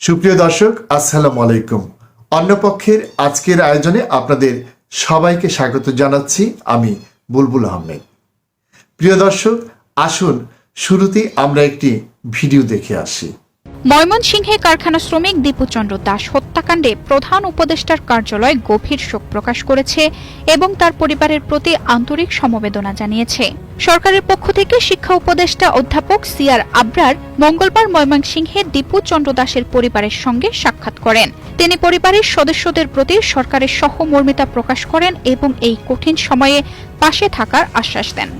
সুপ্রিয় দর্শক, আসসালামু আলাইকুম। অন্যপক্ষের আজকের আয়োজনে আপনাদের সবাইকে স্বাগত জানাচ্ছি আমি বুলবুল আহমেদ। প্রিয় দর্শক, আসুন শুরুতেই আমরা একটি ভিডিও দেখে আসি। ময়মনসিংহে কারখানা শ্রমিক দীপুচন্দ্র দাস হত্যাকাণ্ডে প্রধান উপদেষ্টার কার্যালয় গভীর শোক প্রকাশ করেছে এবং তার পরিবারের প্রতি আন্তরিক সমবেদনা জানিয়েছে। সরকারের পক্ষ থেকে শিক্ষা উপদেষ্টা অধ্যাপক সিআর আবরার মঙ্গলবার ময়মনসিংহে দীপুচন্দ্র দাসের পরিবারের সঙ্গে সাক্ষাৎ করেন। তিনি পরিবারের সদস্যদের প্রতি সরকারের সহমর্মিতা প্রকাশ করেন এবং এই কঠিন সময়ে পাশে থাকার আশ্বাস দেন।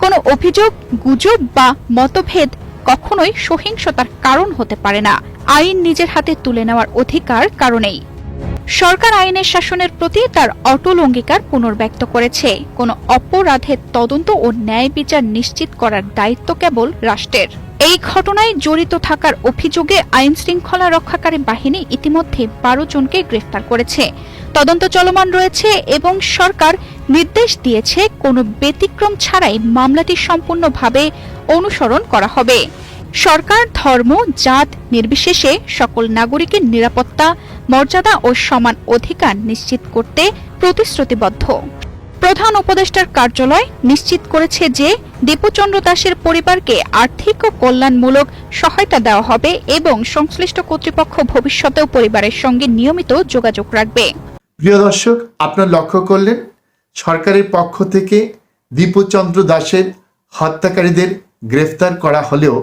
কোনো অভিযোগ, গুজব বা মতভেদ কখনোই সহিংসতার কারণ হতে পারে না। আইন নিজের হাতে তুলে নেওয়ার অধিকার কারণেই। সরকার আইনের শাসনের প্রতি তার অটল অঙ্গীকার পুনর্ব্যক্ত করেছে। কোনো অপরাধের তদন্ত ও ন্যায় বিচার নিশ্চিত করার দায়িত্ব কেবল রাষ্ট্রের। এই ঘটনায় জড়িত থাকার অভিযোগে আইন শৃঙ্খলা রক্ষাকারী বাহিনী ইতিমধ্যে 12 জনকে গ্রেফতার করেছে। তদন্ত চলমান রয়েছে এবং সরকার নির্দেশ দিয়েছে কোনো ব্যতিক্রম ছাড়াই মামলাটি সম্পূর্ণভাবে অনুসরণ করা হবে। সরকার ধর্ম, জাত নির্বিশেষে সকল নাগরিকের নিরাপত্তা, মর্যাদা ও সমান অধিকার নিশ্চিত করতে প্রতিশ্রুতিবদ্ধ। প্রধান উপদেষ্টার কার্যালয় নিশ্চিত করেছে যে দীপুচন্দ্র দাসের পরিবারকে আর্থিক ও কল্যাণমূলক সহায়তা দেওয়া হবে এবং সংশ্লিষ্ট কর্তৃপক্ষ ভবিষ্যতেও পরিবারের সঙ্গে নিয়মিত যোগাযোগ রাখবে। প্রিয় দর্শক, আপনারা লক্ষ্য করলেন সরকারের পক্ষ থেকে দীপুচন্দ্র দাসের হত্যাকারীদের গ্রেফতার করা হলেও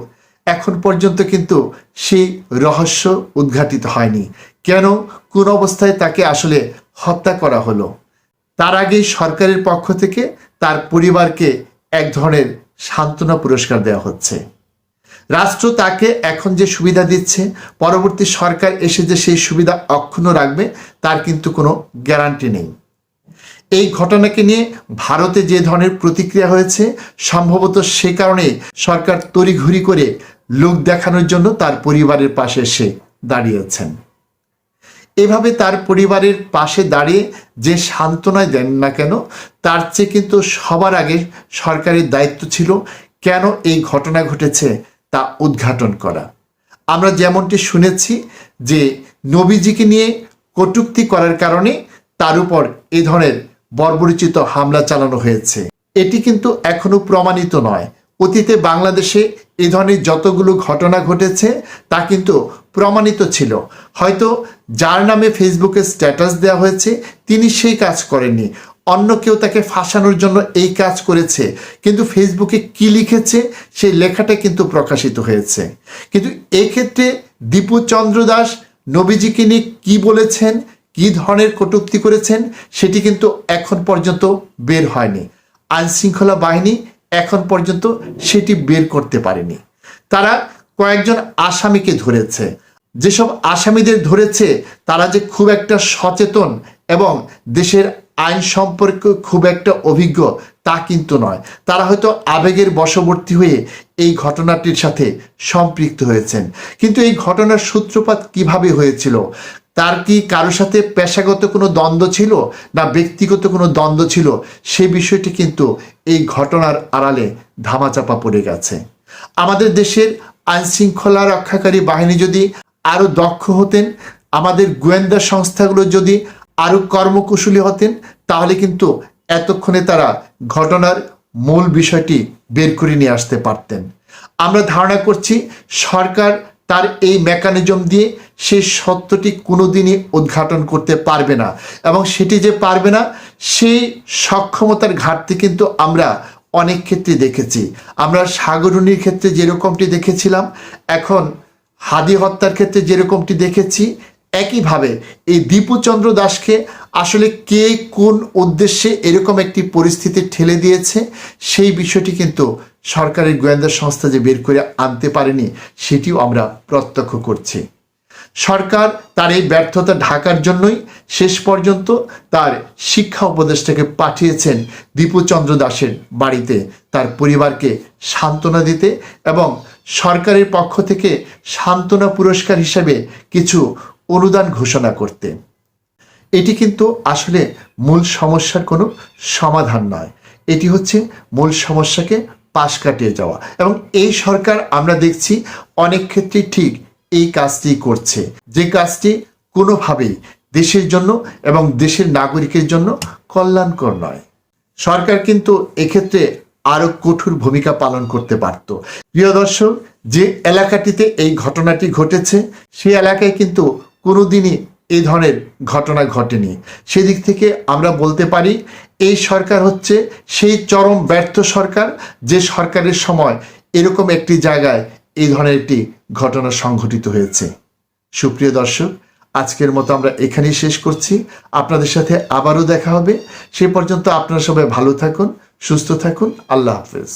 এখন পর্যন্ত কিন্তু সেই রহস্য উদ্ঘাটিত হয়নি। কেন, কোন অবস্থায় তাকে আসলে হত্যা করা হলো? তার আগেই সরকারের পক্ষ থেকে তার পরিবারকে এক ধরনের সান্ত্বনা পুরস্কার দেওয়া হচ্ছে। রাষ্ট্র তাকে এখন যে সুবিধা দিচ্ছে, পরবর্তী সরকার এসে যে সেই সুবিধা অক্ষুণ্ণ রাখবে তার কিন্তু কোনো গ্যারান্টি নেই। এই ঘটনাকে নিয়ে ভারতে যে ধরনের প্রতিক্রিয়া হয়েছে, সম্ভবত সে কারণে সরকার তড়িঘড়ি করে লোক দেখানোর জন্য তার পরিবারের পাশে এসে দাঁড়িয়েছেন। এভাবে তার পরিবারের পাশে দাঁড়িয়ে যে সান্ত্বনায় দেন না কেন, তার চেয়ে কিন্তু সবার আগে সরকারের দায়িত্ব ছিল কেন এই ঘটনা ঘটেছে তা উদ্ঘাটন করা। আমরা যেমনটি শুনেছি যে নবীজিকে নিয়ে কটূক্তি করার কারণে তার উপর এ ধরনের বর্বরোচিত হামলা চালানো হয়েছে। এটি কিন্তু এখনো প্রমাণিত নয়। অতীতে বাংলাদেশে এ ধরনের যতগুলো ঘটনা ঘটেছে তা কিন্তু প্রমাণিত ছিল। হয়তো যার নামে ফেসবুকে স্ট্যাটাস দেওয়া হয়েছে তিনি সেই কাজ করেননি, অন্য কেউ তাকে ফাঁসানোর জন্য এই কাজ করেছে, কিন্তু ফেসবুকে কি লিখেছে সেই লেখাটা কিন্তু প্রকাশিত হয়েছে। কিন্তু এক্ষেত্রে দীপুচন্দ্র দাস নবীজিকে নিয়ে কি বলেছেন, কি ধরনের কটূক্তি করেছেন সেটি কিন্তু এখন পর্যন্ত বের হয়নি। আইন শৃঙ্খলা বাহিনী এখন পর্যন্ত সেটি বের করতে পারেনি। তারা কয়েকজন আসামিকে ধরেছে। যেসব আসামিদের ধরেছে তারা যে খুব একটা সচেতন এবং দেশের আইন সম্পর্কে খুব একটা অভিজ্ঞ তা কিন্তু নয়। তারা হয়তো আবেগের বশবর্তী হয়ে এই ঘটনাটির সাথে সম্পৃক্ত হয়েছেন। কিন্তু এই ঘটনার সূত্রপাত কিভাবে হয়েছিল, তার কি কারোর সাথে পেশাগত কোনো দ্বন্দ্ব ছিল না ব্যক্তিগত কোনো দ্বন্দ্ব ছিল, সে বিষয়টি কিন্তু এই ঘটনার আড়ালে ধামাচাপা পড়ে গেছে। আমাদের দেশের আইন শৃঙ্খলা রক্ষাকারী বাহিনী যদি আরও দক্ষ হতেন, আমাদের গোয়েন্দা সংস্থাগুলো যদি আরও কর্মকুশলী হতেন, তাহলে কিন্তু এতক্ষণে তারা ঘটনার মূল বিষয়টি বের করে নিয়ে আসতে পারতেন। আমরা ধারণা করছি সরকার তার এই মেকানিজম দিয়ে সেই সত্যটি কোনোদিনই উদ্ঘাটন করতে পারবে না, এবং সেটি যে পারবে না সেই সক্ষমতার ঘাটতি কিন্তু আমরা অনেক ক্ষেত্রে দেখেছি। আমরা সাগররুনির ক্ষেত্রে যেরকমটি দেখেছিলাম, এখন হাদি হত্যার ক্ষেত্রে যেরকমটি দেখেছি, একইভাবে এই দীপুচন্দ্র দাসকে আসলে কে কোন উদ্দেশ্যে এরকম একটি পরিস্থিতি ঠেলে দিয়েছে সেই বিষয়টি কিন্তু সরকারের গোয়েন্দা সংস্থা যে বের করে আনতে পারেনি সেটিও আমরা প্রত্যক্ষ করছি। সরকার তার এই ব্যর্থতা ঢাকার জন্যই শেষ পর্যন্ত তার শিক্ষা উপদেষ্টাকে পাঠিয়েছেন দীপুচন্দ্র দাসের বাড়িতে তার পরিবারকে সান্ত্বনা দিতে এবং সরকারের পক্ষ থেকে সান্ত্বনা পুরস্কার হিসেবে কিছু অনুদান ঘোষণা করতে। এটি কিন্তু আসলে মূল সমস্যার কোনো সমাধান নয়, এটি হচ্ছে মূল সমস্যাকে পাশ কাটিয়ে যাওয়া। এবং এই সরকার আমরা দেখছি অনেক ক্ষেত্রে ঠিক এই কাজটি করছে, যে কাজটি কোনোভাবেই দেশের জন্য এবং দেশের নাগরিকের জন্য কল্যাণকর নয়। সরকার কিন্তু এক্ষেত্রে আরো কঠোর ভূমিকা পালন করতে পারত। প্রিয় দর্শক, যে এলাকাটিতে এই ঘটনাটি ঘটেছে সেই এলাকায় কিন্তু কোনোদিনই এই ধরনের ঘটনা ঘটেনি। সেদিক থেকে আমরা বলতে পারি এই সরকার হচ্ছে সেই চরম ব্যর্থ সরকার, যে সরকারের সময় এরকম একটি জায়গায় এই ধরনের একটি ঘটনা সংঘটিত হয়েছে। সুপ্রিয় দর্শক, আজকের মতো আমরা এখানেই শেষ করছি। আপনাদের সাথে আবারও দেখা হবে। সে পর্যন্ত আপনারা সবাই ভালো থাকুন, সুস্থ থাকুন। আল্লাহ হাফেজ।